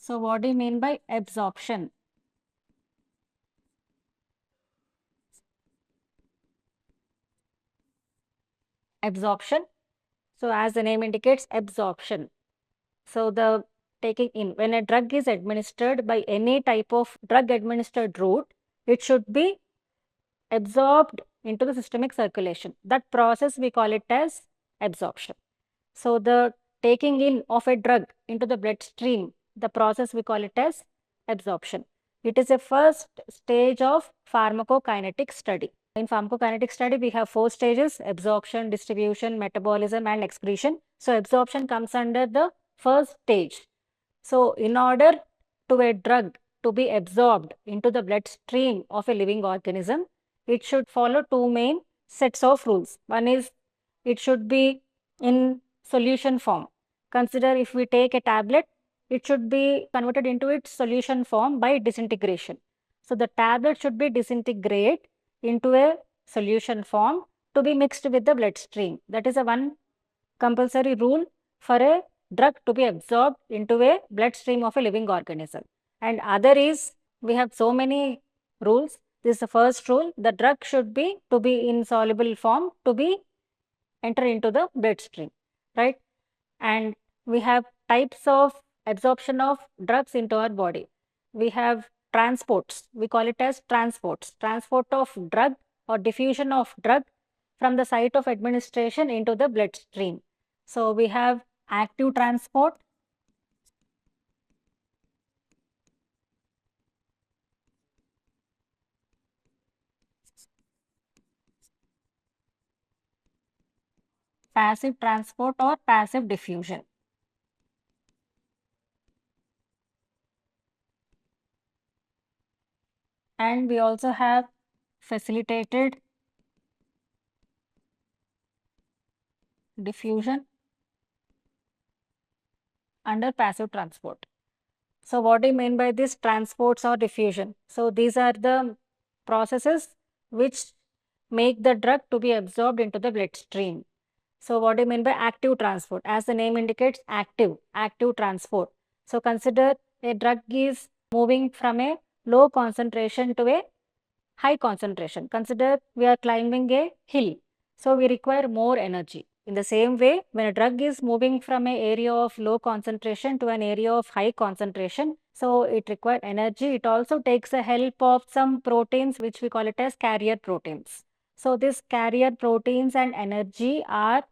So what do you mean by absorption? Absorption. So as the name indicates, absorption. So the taking in, when a drug is administered by any type of drug administered route, it should be absorbed into the systemic circulation. That process we call it as absorption. So the taking in of a drug into the bloodstream, the process we call it as absorption. It is a first stage of pharmacokinetic study. In pharmacokinetic study, we have 4 stages: absorption, distribution, metabolism, and excretion. So absorption comes under the first stage. So in order to a drug to be absorbed into the bloodstream of a living organism, it should follow 2 main sets of rules. One is it should be in solution form. Consider if we take a tablet, it should be converted into its solution form by disintegration. So the tablet should be disintegrate into a solution form to be mixed with the bloodstream. That is a one compulsory rule for a drug to be absorbed into a bloodstream of a living organism. And other is, we have so many rules. This is the first rule: the drug should be to be in soluble form to be enter into the bloodstream, right? And we have types of absorption of drugs into our body. We have transports, we call it as transports: transport of drug or diffusion of drug from the site of administration into the bloodstream. So we have active transport, passive transport, or passive diffusion. And we also have facilitated diffusion under passive transport. So what do you mean by this transports or diffusion? So these are the processes which make the drug to be absorbed into the bloodstream. So what do you mean by active transport? As the name indicates, active transport. So consider a drug is moving from a low concentration to a high concentration. Consider we are climbing a hill, so we require more energy. In the same way, when a drug is moving from an area of low concentration to an area of high concentration, so it requires energy. It also takes the help of some proteins which we call it as carrier proteins. So these carrier proteins and energy are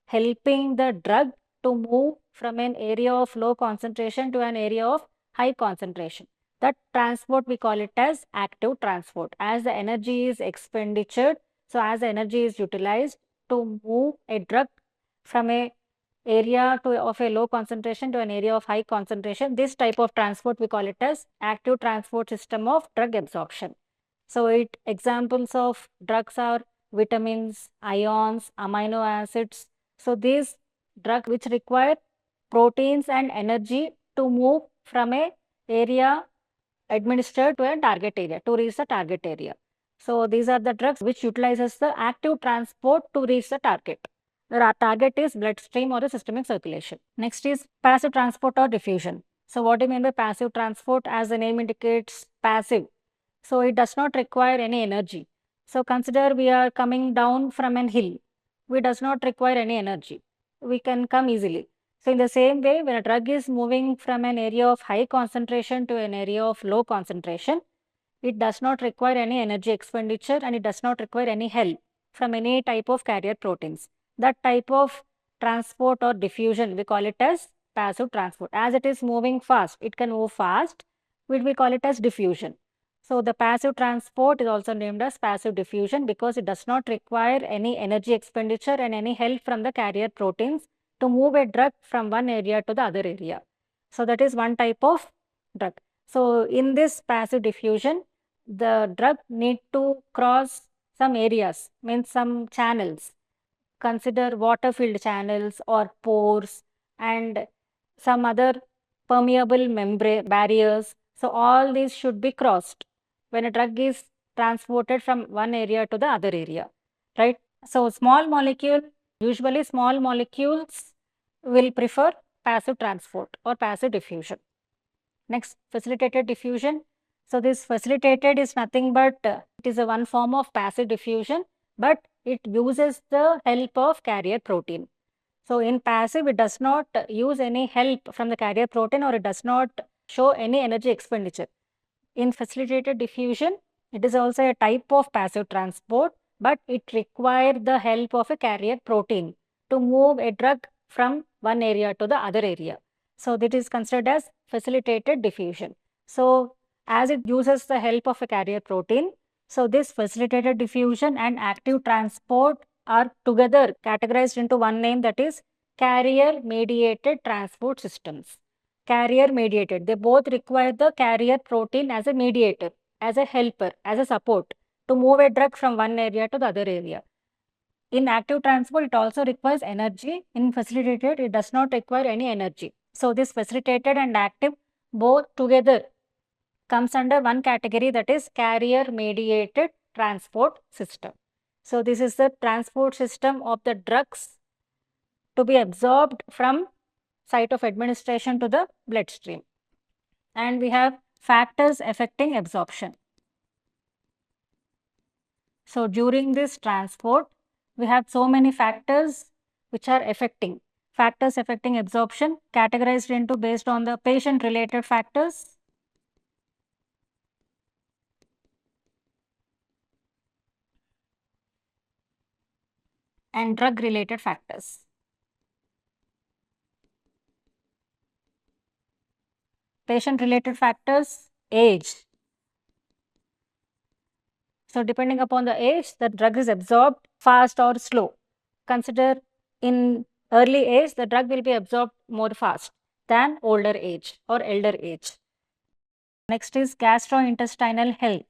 helping the drug to move from an area of low concentration to an area of high concentration. That transport we call it as active transport. As the energy is expenditured, so as the energy is utilized to move a drug from a area of a low concentration to an area of high concentration, this type of transport we call it as active transport system of drug absorption. So examples of drugs are vitamins, ions, amino acids. So these drugs which require proteins and energy to move from a area administered to a target area to reach the target area. So these are the drugs which utilizes the active transport to reach the target. The target is bloodstream or the systemic circulation. Next is passive transport or diffusion. So what do you mean by passive transport? As the name indicates, passive. So it does not require any energy. So consider we are coming down from an hill. We does not require any energy. We can come easily. So in the same way, when a drug is moving from an area of high concentration to an area of low concentration, it does not require any energy expenditure and it does not require any help from any type of carrier proteins. That type of transport or diffusion, we call it as passive transport. As it is moving fast, it can move fast, we call it as diffusion. So the passive transport is also named as passive diffusion because it does not require any energy expenditure and any help from the carrier proteins to move a drug from one area to the other area. So that is one type of drug. So in this passive diffusion, the drug need to cross some areas, means some channels. Consider water filled channels or pores and some other permeable membrane barriers. So all these should be crossed when a drug is transported from one area to the other area, right? So usually small molecules will prefer passive transport or passive diffusion. Next, facilitated diffusion. So this facilitated is nothing but it is a one form of passive diffusion, but it uses the help of carrier protein. So in passive, it does not use any help from the carrier protein, or it does not show any energy expenditure. In facilitated diffusion, it is also a type of passive transport, but it requires the help of a carrier protein to move a drug from one area to the other area. So that is considered as facilitated diffusion. So as it uses the help of a carrier protein, so this facilitated diffusion and active transport are together categorized into one name, that is carrier mediated transport systems. Carrier mediated, they both require the carrier protein as a mediator, as a helper, as a support to move a drug from one area to the other area. In active transport, it also requires energy. In facilitated, it does not require any energy. So this facilitated and active both together comes under one category, that is carrier mediated transport system. So this is the transport system of the drugs to be absorbed from site of administration to the bloodstream. And we have factors affecting absorption. So during this transport, we have so many factors which are affecting. Factors affecting absorption categorized into based on the patient related factors, and drug related factors. Patient related factors, age. So depending upon the age, the drug is absorbed fast or slow. Consider in early age, the drug will be absorbed more fast than older age or elder age. Next is gastrointestinal health.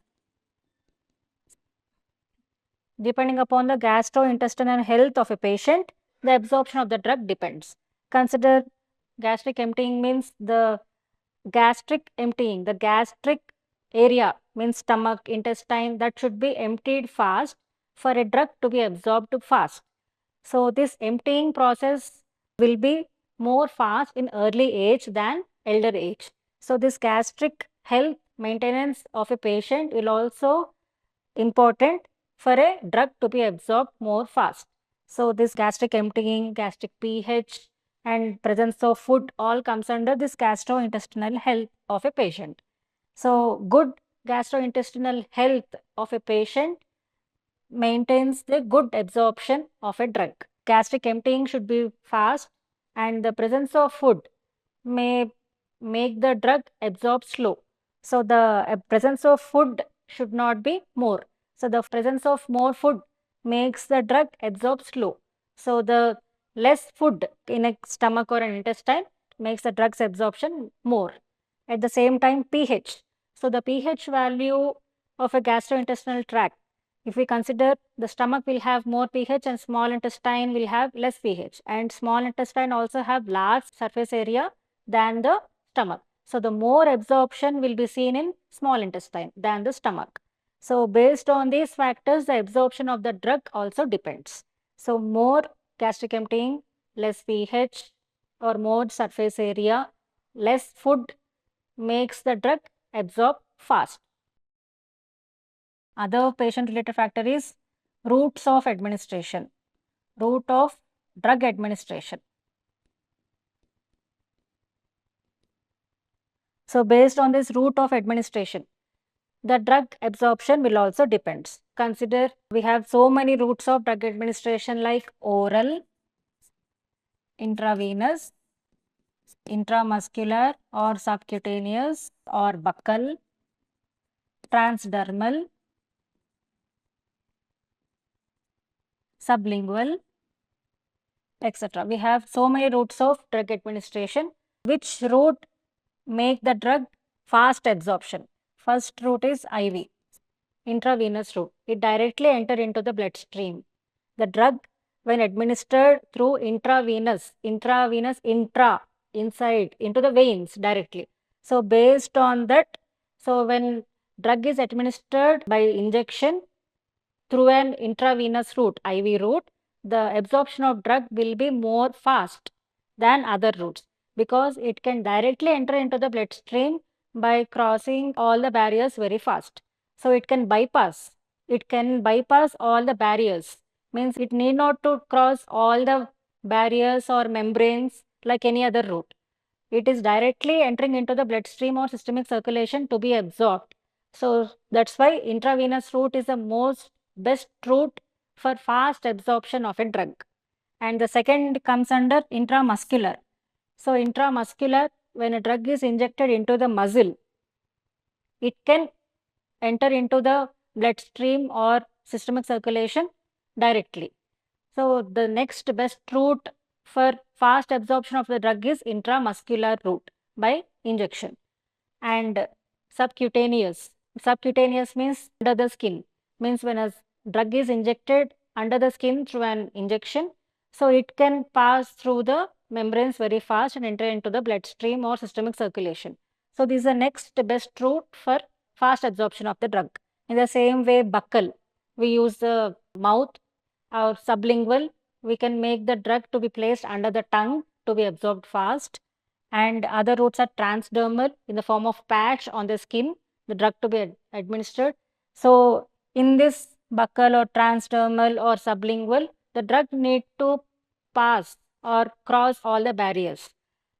Depending upon the gastrointestinal health of a patient, the absorption of the drug depends. Consider gastric emptying means the gastric emptying, the gastric area means stomach, intestine, that should be emptied fast for a drug to be absorbed fast. So this emptying process will be more fast in early age than elder age. So this gastric health maintenance of a patient will also important for a drug to be absorbed more fast. So this gastric emptying, gastric pH, and presence of food all comes under this gastrointestinal health of a patient. So good gastrointestinal health of a patient maintains the good absorption of a drug. Gastric emptying should be fast, and the presence of food may make the drug absorb slow. So the presence of food should not be more. So the presence of more food makes the drug absorb slow. So the less food in a stomach or an intestine makes the drug's absorption more. At the same time, pH. So the pH value of a gastrointestinal tract, if we consider the stomach will have more pH and small intestine will have less pH, and small intestine also have large surface area than the stomach. So the more absorption will be seen in small intestine than the stomach. So based on these factors, the absorption of the drug also depends. So more gastric emptying, less pH, or more surface area, less food makes the drug absorb fast. Other patient related factor is routes of administration, route of drug administration. So based on this route of administration, the drug absorption will also depends. Consider we have so many routes of drug administration like oral, intravenous, intramuscular or subcutaneous or buccal, transdermal, sublingual, etc. We have so many routes of drug administration. Which route make the drug fast absorption? First route is IV, intravenous route. It directly enter into the bloodstream. The drug, when administered through intravenous, inside into the veins directly. So based on that, so when drug is administered by injection through an intravenous route, IV route, the absorption of drug will be more fast than other routes. because it can directly enter into the bloodstream by crossing all the barriers very fast. So it can bypass all the barriers, means it need not to cross all the barriers or membranes like any other route. It is directly entering into the bloodstream or systemic circulation to be absorbed. So that's why intravenous route is the most best route for fast absorption of a drug. And the second comes under intramuscular. So intramuscular, when a drug is injected into the muscle, it can enter into the bloodstream or systemic circulation directly. So the next best route for fast absorption of the drug is intramuscular route by injection. And subcutaneous. Subcutaneous means under the skin, means when a drug is injected under the skin through an injection, so it can pass through the membranes very fast and enter into the bloodstream or systemic circulation. So this is the next best route for fast absorption of the drug. In the same way, buccal, we use the mouth or sublingual, we can make the drug to be placed under the tongue to be absorbed fast. And other routes are transdermal in the form of patch on the skin, the drug to be administered. So in this buccal or transdermal or sublingual, the drug need to pass or cross all the barriers.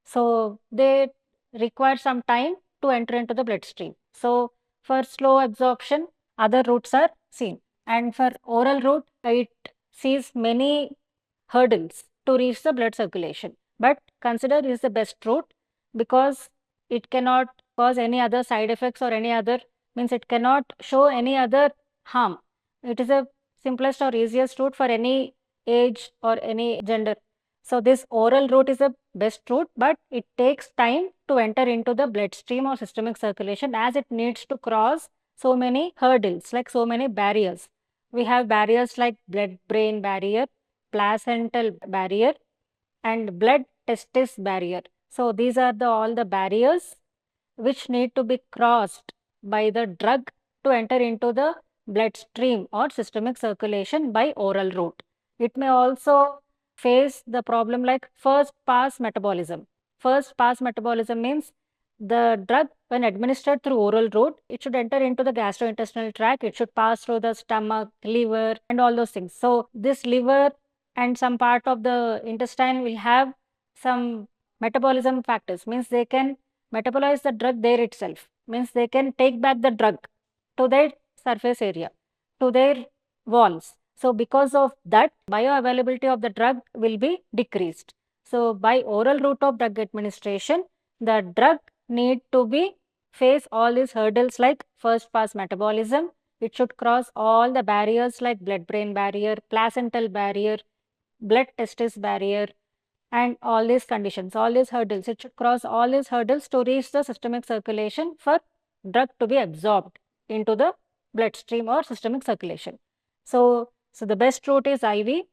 So they require some time to enter into the bloodstream. So for slow absorption, other routes are seen. And for oral route, it sees many hurdles to reach the blood circulation. But consider this is the best route because it cannot cause any other side effects or any other, means it cannot show any other harm. It is a simplest or easiest route for any age or any gender. So this oral route is the best route, but it takes time to enter into the bloodstream or systemic circulation as it needs to cross so many hurdles, like so many barriers. We have barriers like blood-brain barrier, placental barrier, and blood-testis barrier. So these are all the barriers which need to be crossed by the drug to enter into the bloodstream or systemic circulation by oral route. It may also face the problem like first pass metabolism. First pass metabolism means the drug, when administered through oral route, it should enter into the gastrointestinal tract, it should pass through the stomach, liver, and all those things. So this liver and some part of the intestine will have some metabolism factors, means they can metabolize the drug there itself, means they can take back the drug to their surface area, to their walls. So because of that, bioavailability of the drug will be decreased. So by oral route of drug administration, the drug need to be face all these hurdles like first pass metabolism. It should cross all the barriers like blood-brain barrier, placental barrier, blood-testis barrier, and all these conditions, all these hurdles. It should cross all these hurdles to reach the systemic circulation for drug to be absorbed into the bloodstream or systemic circulation. So the best route is IV,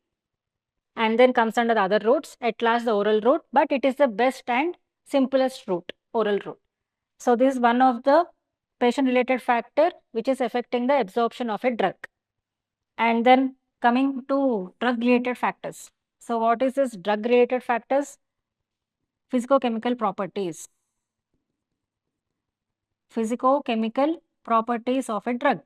and then comes under the other routes, at last the oral route, but it is the best and simplest route, oral route. So this is one of the patient-related factor which is affecting the absorption of a drug. And then coming to drug-related factors. So what is this drug-related factors? Physicochemical properties. Physicochemical properties of a drug.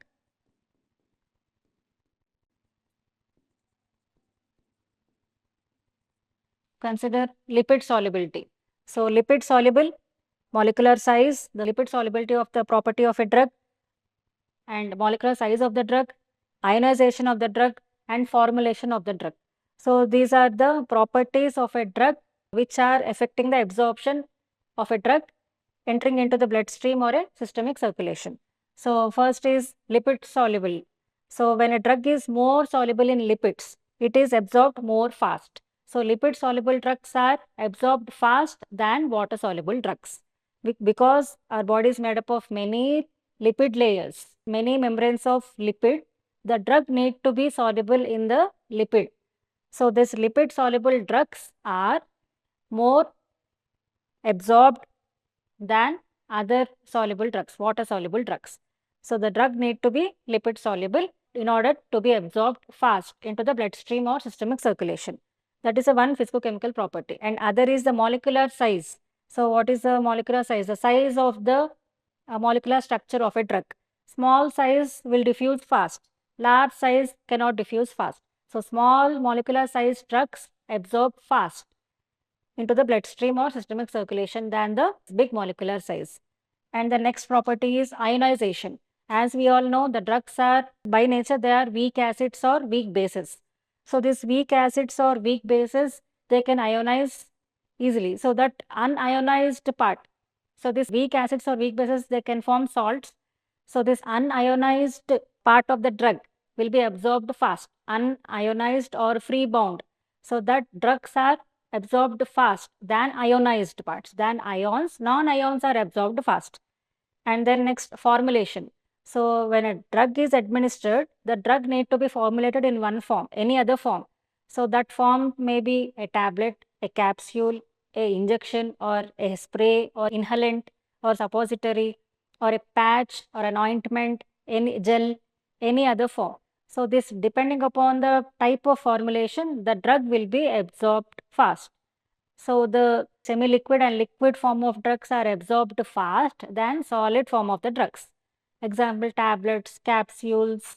Consider lipid solubility. So lipid soluble, molecular size, the lipid solubility of the property of a drug, and molecular size of the drug, ionization of the drug, and formulation of the drug. So these are the properties of a drug which are affecting the absorption of a drug entering into the bloodstream or a systemic circulation. So first is lipid soluble. So when a drug is more soluble in lipids, it is absorbed more fast. So lipid soluble drugs are absorbed fast than water soluble drugs. Because our body is made up of many lipid layers, many membranes of lipid, the drug need to be soluble in the lipid. So these lipid soluble drugs are more absorbed than other soluble drugs, water soluble drugs. So the drug need to be lipid soluble in order to be absorbed fast into the bloodstream or systemic circulation. That is a one physicochemical property. And other is the molecular size. So what is the molecular size? The size of the molecular structure of a drug. Small size will diffuse fast. Large size cannot diffuse fast. So small molecular size drugs absorb fast into the bloodstream or systemic circulation than the big molecular size. And the next property is ionization. As we all know, the drugs are by nature they are weak acids or weak bases. So these weak acids or weak bases they can ionize easily. So that unionized part. So these weak acids or weak bases they can form salts. So this unionized part of the drug will be absorbed fast, unionized or free bound. So that drugs are absorbed fast than ionized parts, than ions. Non-ions are absorbed fast. And then next, formulation. So when a drug is administered, the drug need to be formulated in one form, any other form. So that form may be a tablet, a capsule, a injection or a spray or inhalant or suppository or a patch or an ointment, any gel, any other form. So this depending upon the type of formulation, the drug will be absorbed fast. So the semi-liquid and liquid form of drugs are absorbed fast than solid form of the drugs. Example, tablets, capsules,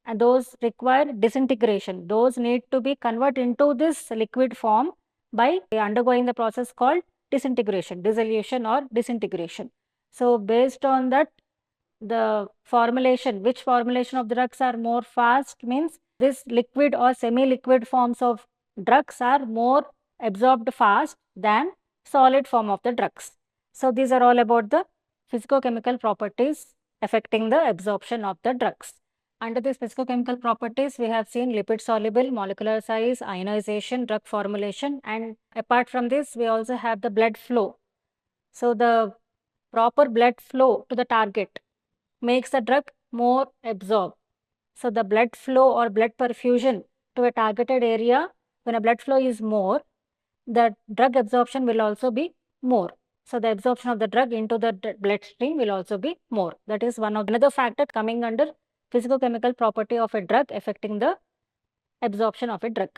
and those require disintegration. Those need to be converted into this liquid form by undergoing the process called disintegration, dissolution or disintegration. So based on that, the formulation, which formulation of drugs are more fast means this liquid or semi-liquid forms of drugs are more absorbed fast than solid form of the drugs. So these are all about the physicochemical properties affecting the absorption of the drugs. Under these physicochemical properties, we have seen lipid soluble, molecular size, ionization, drug formulation, and apart from this, we also have the blood flow. So the proper blood flow to the target makes the drug more absorbed. So the blood flow or blood perfusion to a targeted area, when a blood flow is more, the drug absorption will also be more. So the absorption of the drug into the bloodstream will also be more. That is one of another factor coming under physicochemical property of a drug affecting the absorption of a drug.